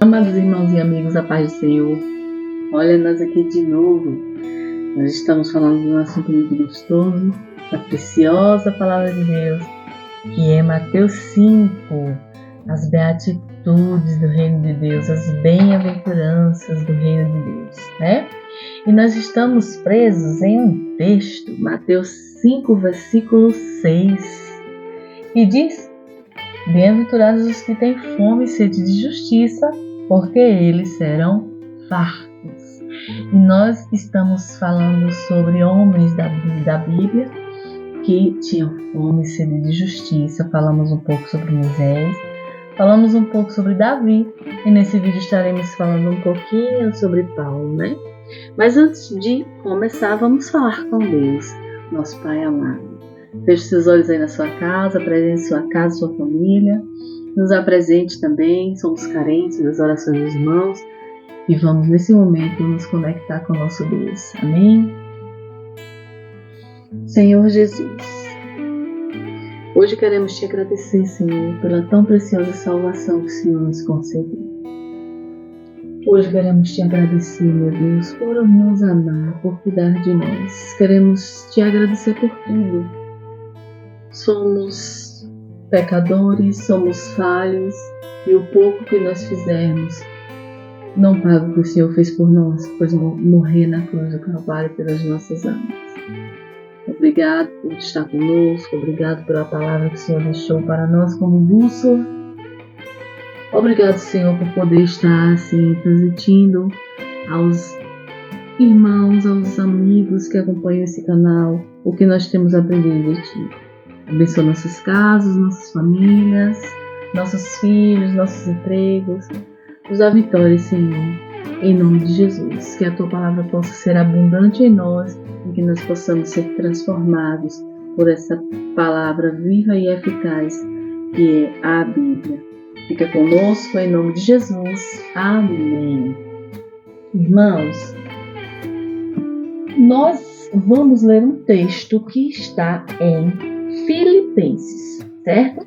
Amados irmãos e amigos, a paz do Senhor. Olha, nós aqui de novo. Nós estamos falando de um assunto muito gostoso, da preciosa palavra de Deus, que é Mateus 5, as beatitudes do reino de Deus, as bem-aventuranças do reino de Deus, né? E nós estamos presos em um texto, Mateus 5, versículo 6, que diz: bem-aventurados os que têm fome e sede de justiça, porque eles serão fartos. E nós estamos falando sobre homens da Bíblia que tinham fome e sede de justiça. Falamos um pouco sobre Moisés, falamos um pouco sobre Davi, e nesse vídeo estaremos falando um pouquinho sobre Paulo, né? Mas antes de começar, vamos falar com Deus, nosso Pai amado. Feche seus olhos aí na sua casa, apresente sua casa, sua família. Nos apresente também, somos carentes das orações dos irmãos. E vamos nesse momento nos conectar com o nosso Deus. Amém? Senhor Jesus, hoje queremos te agradecer, Senhor, pela tão preciosa salvação que o Senhor nos concedeu. Hoje queremos te agradecer, meu Deus, por nos amar, por cuidar de nós. Queremos te agradecer por tudo. Somos pecadores, somos falhos, e o pouco que nós fizermos não paga o que o Senhor fez por nós, pois morrer na cruz do Calvário pelas nossas almas. Obrigado por estar conosco, obrigado pela palavra que o Senhor deixou para nós como bússola. Obrigado, Senhor, por poder estar assim transmitindo aos irmãos, aos amigos que acompanham esse canal, o que nós temos aprendido de Ti. Abençoa nossos casos, nossas famílias, nossos filhos, nossos empregos. Nos dá vitória, Senhor, em nome de Jesus. Que a Tua palavra possa ser abundante em nós e que nós possamos ser transformados por essa palavra viva e eficaz que é a Bíblia. Fica conosco em nome de Jesus. Amém. Irmãos, nós vamos ler um texto que está em Filipenses, certo?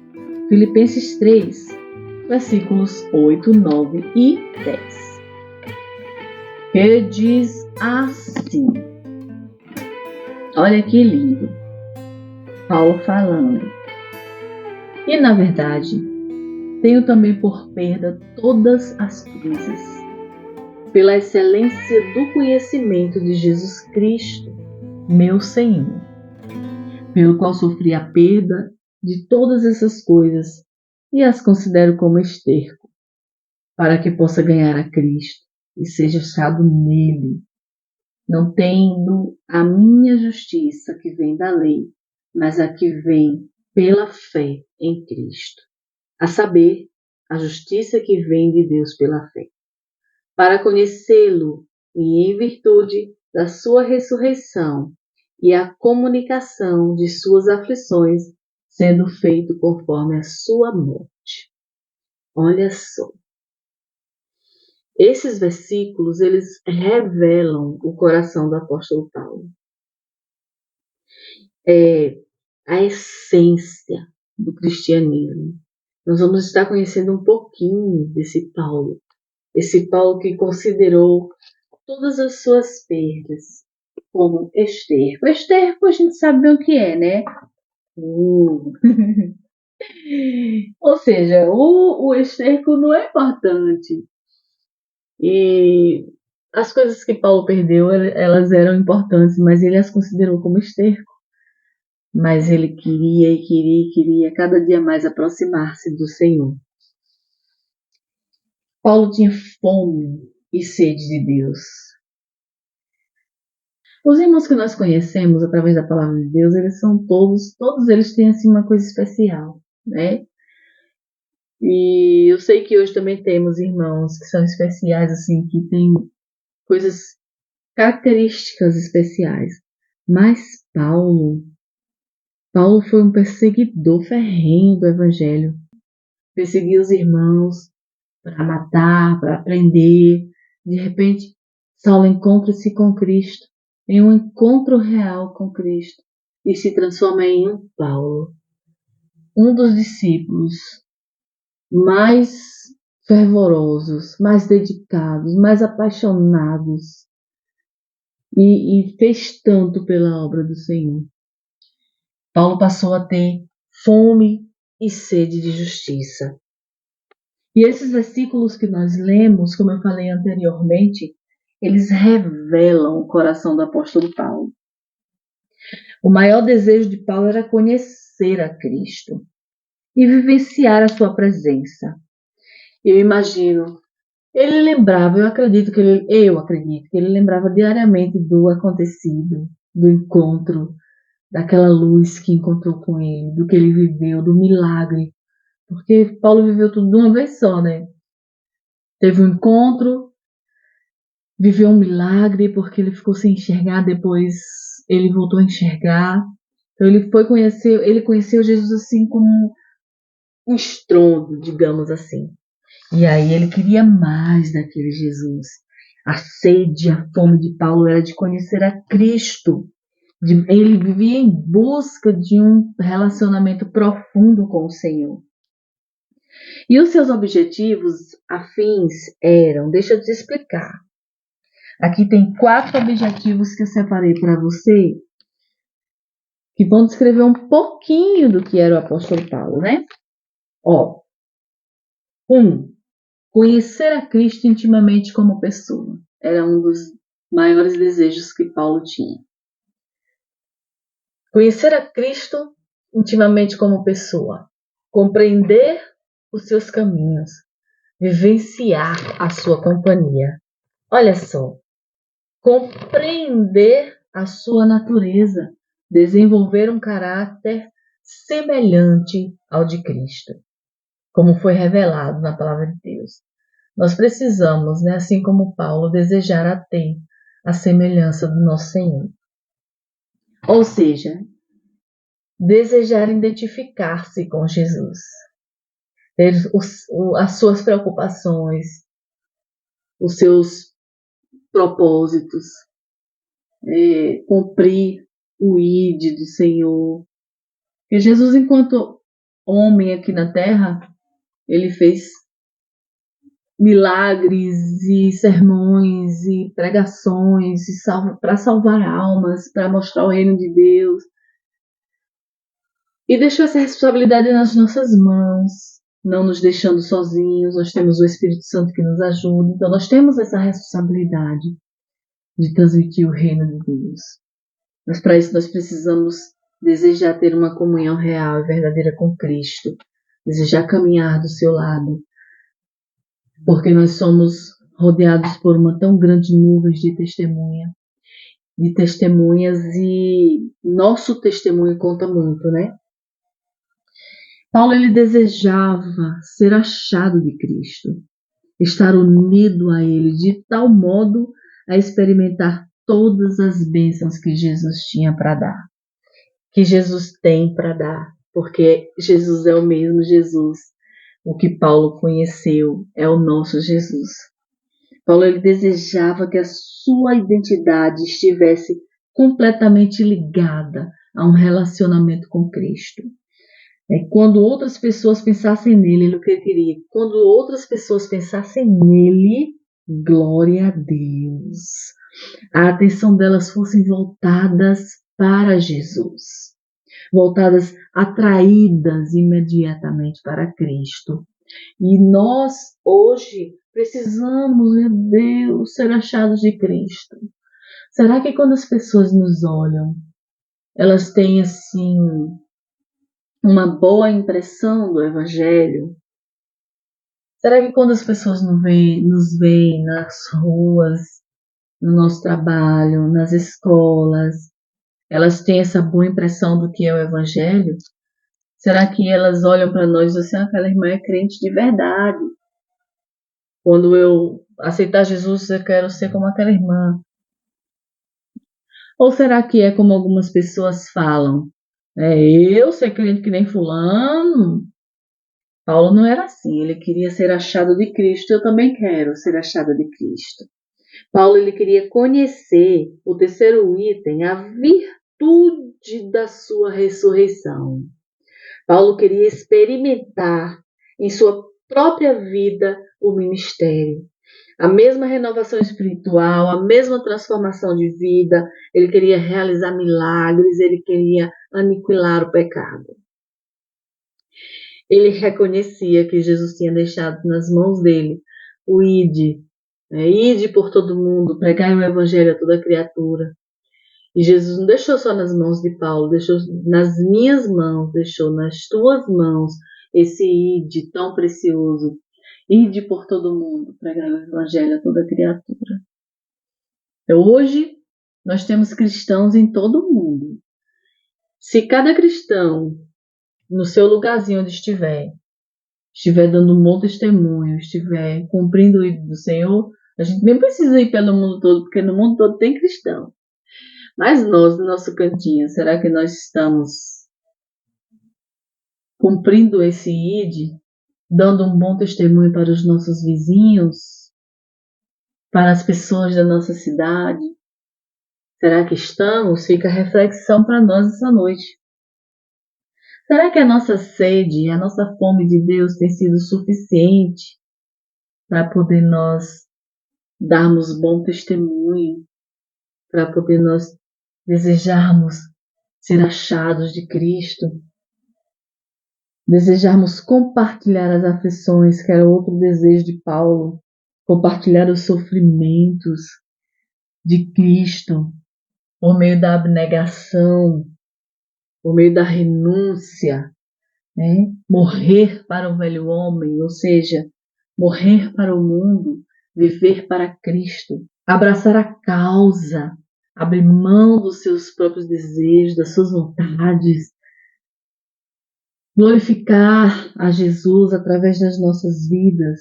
Filipenses 3, versículos 8, 9 e 10. Que diz assim. Olha que lindo. Paulo falando. E na verdade, tenho também por perda todas as coisas, pela excelência do conhecimento de Jesus Cristo, meu Senhor, pelo qual sofri a perda de todas essas coisas e as considero como esterco, para que possa ganhar a Cristo e seja achado nele, não tendo a minha justiça que vem da lei, mas a que vem pela fé em Cristo, a saber, a justiça que vem de Deus pela fé, para conhecê-lo e em virtude da sua ressurreição e a comunicação de suas aflições, sendo feito conforme a sua morte. Olha só. Esses versículos, eles revelam o coração do apóstolo Paulo. É a essência do cristianismo. Nós vamos estar conhecendo um pouquinho desse Paulo. Esse Paulo que considerou todas as suas perdas como esterco. Esterco a gente sabe bem o que é, né? Ou seja, o esterco não é importante. E as coisas que Paulo perdeu, elas eram importantes, mas ele as considerou como esterco. Mas ele queria cada dia mais aproximar-se do Senhor. Paulo tinha fome e sede de Deus. Os irmãos que nós conhecemos através da palavra de Deus, eles são todos eles têm assim uma coisa especial, né? E eu sei que hoje também temos irmãos que são especiais, assim, que têm características especiais. Mas Paulo foi um perseguidor ferrenho do Evangelho. Perseguia os irmãos para matar, para prender. De repente, Saulo encontra-se com Cristo, em um encontro real com Cristo, e se transforma em um Paulo, um dos discípulos mais fervorosos, mais dedicados, mais apaixonados e fez tanto pela obra do Senhor. Paulo passou a ter fome e sede de justiça. E esses versículos que nós lemos, como eu falei anteriormente, eles revelam o coração do apóstolo Paulo. O maior desejo de Paulo era conhecer a Cristo e vivenciar a sua presença. Eu imagino, ele lembrava, eu acredito que ele lembrava diariamente do acontecido, do encontro, daquela luz que encontrou com ele, do que ele viveu, do milagre. Porque Paulo viveu tudo de uma vez só, né? Teve um encontro, viveu um milagre, porque ele ficou sem enxergar, depois ele voltou a enxergar. Então ele conheceu Jesus assim como um estrondo, digamos assim. E aí ele queria mais daquele Jesus. A sede, a fome de Paulo era de conhecer a Cristo. Ele vivia em busca de um relacionamento profundo com o Senhor. E os seus objetivos afins eram, deixa eu te explicar. Aqui tem 4 objetivos que eu separei para você, que vão descrever um pouquinho do que era o apóstolo Paulo, né? 1. Conhecer a Cristo intimamente como pessoa. Era um dos maiores desejos que Paulo tinha. Conhecer a Cristo intimamente como pessoa. Compreender os seus caminhos. Vivenciar a sua companhia. Olha só. Compreender a sua natureza. Desenvolver um caráter semelhante ao de Cristo, como foi revelado na palavra de Deus. Nós precisamos, né, assim como Paulo, desejar a ter a semelhança do nosso Senhor. Ou seja, desejar identificar-se com Jesus, ter as suas preocupações, os seus propósitos, cumprir o ID do Senhor. Porque Jesus, enquanto homem aqui na terra, ele fez milagres e sermões e pregações para salvar almas, para mostrar o reino de Deus. E deixou essa responsabilidade nas nossas mãos, não nos deixando sozinhos. Nós temos o Espírito Santo que nos ajuda. Então nós temos essa responsabilidade de transmitir o reino de Deus. Mas para isso nós precisamos desejar ter uma comunhão real e verdadeira com Cristo. Desejar caminhar do seu lado. Porque nós somos rodeados por uma tão grande nuvem de testemunhas, e nosso testemunho conta muito, né? Paulo, ele desejava ser achado de Cristo, estar unido a ele de tal modo a experimentar todas as bênçãos que Jesus tinha para dar, que Jesus tem para dar, porque Jesus é o mesmo Jesus. O que Paulo conheceu é o nosso Jesus. Paulo, ele desejava que a sua identidade estivesse completamente ligada a um relacionamento com Cristo. Quando outras pessoas pensassem nele, ele o que ele queria. Quando outras pessoas pensassem nele, glória a Deus. A atenção delas fossem voltadas para Jesus. Voltadas, atraídas imediatamente para Cristo. E nós, hoje, precisamos, meu Deus, ser achados de Cristo. Será que quando as pessoas nos olham, elas têm, assim, uma boa impressão do Evangelho? Será que quando as pessoas nos veem nas ruas, no nosso trabalho, nas escolas, elas têm essa boa impressão do que é o Evangelho? Será que elas olham para nós e dizem assim, aquela irmã é crente de verdade? Quando eu aceitar Jesus, eu quero ser como aquela irmã. Ou será que é como algumas pessoas falam? Eu ser crente que nem fulano? Paulo não era assim, ele queria ser achado de Cristo. Eu também quero ser achado de Cristo. Paulo, ele queria conhecer, o terceiro item, a virtude da sua ressurreição. Paulo queria experimentar em sua própria vida o ministério. A mesma renovação espiritual, a mesma transformação de vida. Ele queria realizar milagres, ele queria aniquilar o pecado. Ele reconhecia que Jesus tinha deixado nas mãos dele o ide, ide por todo mundo, pregai o evangelho a toda criatura. E Jesus não deixou só nas mãos de Paulo, deixou nas minhas mãos, deixou nas tuas mãos esse ide tão precioso. Ide por todo mundo, pregai o evangelho a toda criatura. Então, hoje, nós temos cristãos em todo o mundo. Se cada cristão, no seu lugarzinho onde estiver dando um bom testemunho, estiver cumprindo o ídolo do Senhor, a gente nem precisa ir pelo mundo todo, porque no mundo todo tem cristão. Mas nós, no nosso cantinho, será que nós estamos cumprindo esse ide, dando um bom testemunho para os nossos vizinhos, para as pessoas da nossa cidade? Será que estamos? Fica a reflexão para nós essa noite. Será que a nossa sede e a nossa fome de Deus tem sido suficiente para poder nós darmos bom testemunho, para poder nós desejarmos ser achados de Cristo, desejarmos compartilhar as aflições, que era outro desejo de Paulo, compartilhar os sofrimentos de Cristo por meio da abnegação, por meio da renúncia, morrer para o velho homem, ou seja, morrer para o mundo, viver para Cristo, abraçar a causa, abrir mão dos seus próprios desejos, das suas vontades, glorificar a Jesus através das nossas vidas.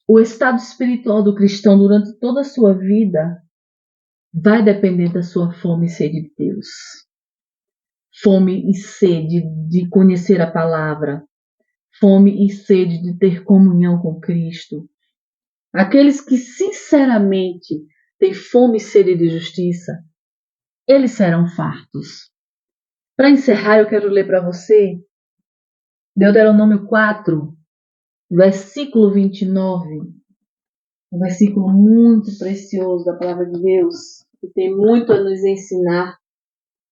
O estado espiritual do cristão durante toda a sua vida vai depender da sua fome e sede de Deus. Fome e sede de conhecer a palavra. Fome e sede de ter comunhão com Cristo. Aqueles que sinceramente têm fome e sede de justiça, eles serão fartos. Para encerrar, eu quero ler para você Deuteronômio 4, versículo 29. Um versículo muito precioso da palavra de Deus, que tem muito a nos ensinar.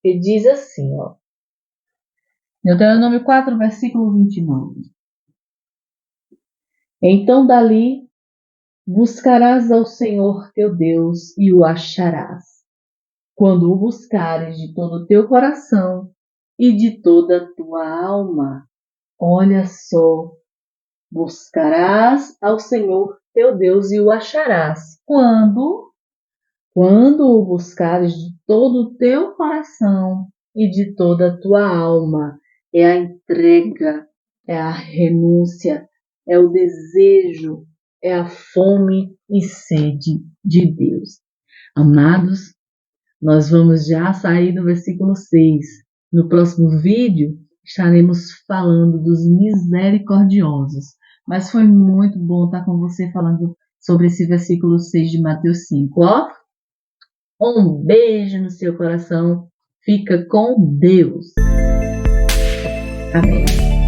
E diz assim, Deuteronômio 4, versículo 29. Então dali buscarás ao Senhor teu Deus e o acharás, quando o buscares de todo o teu coração e de toda a tua alma. Olha só, buscarás ao Senhor teu Deus e o acharás. Quando o buscares de todo o teu coração e de toda a tua alma. É a entrega, é a renúncia, é o desejo, é a fome e sede de Deus. Amados, nós vamos já sair do versículo 6. No próximo vídeo, estaremos falando dos misericordiosos. Mas foi muito bom estar com você falando sobre esse versículo 6 de Mateus 5. Um beijo no seu coração. Fica com Deus. Amém.